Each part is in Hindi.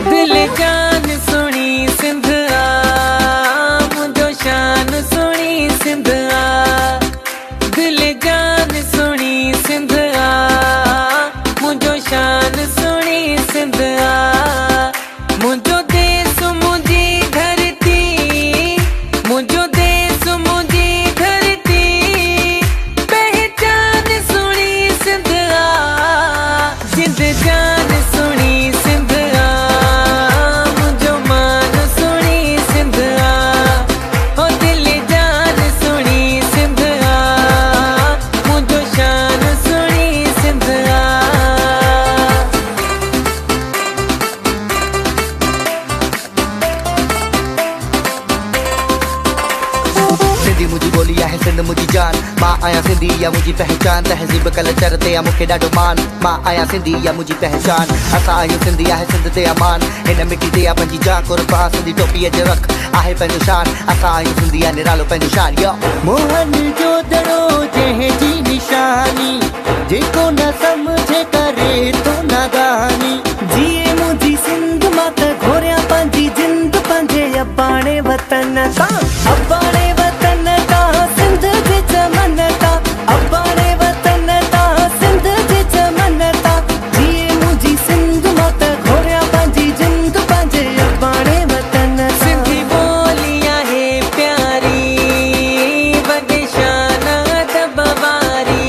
दिल जान सुनी सिंध आ, मुझो शान सुनी सिंध आ। दिल जान सुनी सिंध आ, मुझो शान सुनी सिंध आ। मुझो देश मुझी धरती, मुझो देश मुझी धरती, पहचान सुनी सिंध आ। जिंद जान सुनी सिंध आ, मुझो मान सुनी सिंध आ। हो दिल जान सुनी सिंध आ, मुझो शान सुनी सिंध आ। सिंधी मुझी बोली है सिंध मुझी जान। मां आया सिंधी या मुझी पहचान, तहज़ीब कल्चर ते मूंखे ॾाढो मान। मां आया सिंधी या मुझी पहचान, असां आहियूं सिंधी आहे सिंध ते अमान। हिन मिट्टी ते आहे पंहिंजी जान कुर्बान, सिंधी टोपीअ जो रख आहे पंहिंजो शान। असां आहियूं सिंधी आहे निरालो पंहिंजो शान। यो मोहन जो दड़ो जंहिंजी निशानी, जेको न सम्झे करे तो नादानी। जिए मुझी सिंध मां त घोरिया पंहिंजी जिंद पंहिंजे अबाणे वतन तां, अबाणे वतन तां सिंध जे चमन तां, अबाणे वतन तां सिंध जे चमन तां। जिए मुझी सिंध मां त घोरिया पंहिंजी जिंद पंहिंजे अबाणे वतन तां। सिंधी बोली आहे प्यारी, वॾे शान अदब वारी।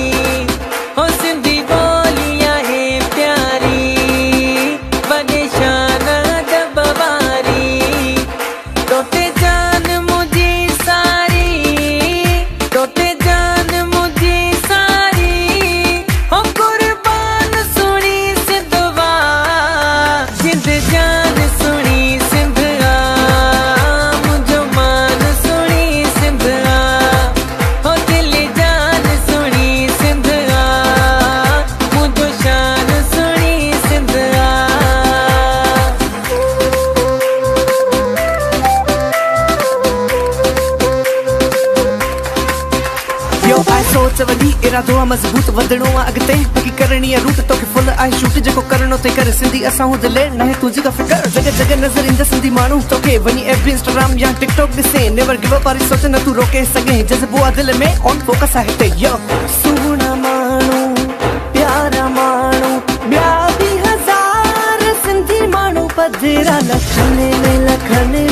हो सिंधी बोली आहे प्यारी, वॾे शान अदब वारी। तोते जान मुझी सारी, तोते जान मुझी सारी। हो कुर्बान सुनी सिंध वा, जिंद जान सुनी सिंध आ। मुझो मान सुनी सिंध आ। हो दिल जान सुनी सिंध आ, मुझो शान सुनी सिंध आ। यो आहे सोच वॾी, इरादो आहे मज़बूत, वधणो आहे अॻिते, बाक़ी करणी आहे रूट तोखे फुल आहे शूट। जेको करणो ते करे सिंधी असां हूं दिले न है तुंहिंजी का फिकर। जगह जगह नज़र ईंदा सिंधी माण्हू तोखे, वञी एफबी इंस्टाग्राम या टिकटॉक ॾिसे। नेवर गिव अप वारी सोच न तूं रोके सघे, जज़्बो आहे दिल में ऑन फोकस आहे हिते। यो सुहिणा माण्हू, प्यारा माण्हू, ॿिया बि हज़ार सिंधी माण्हू पधिरा लखनि में लखनि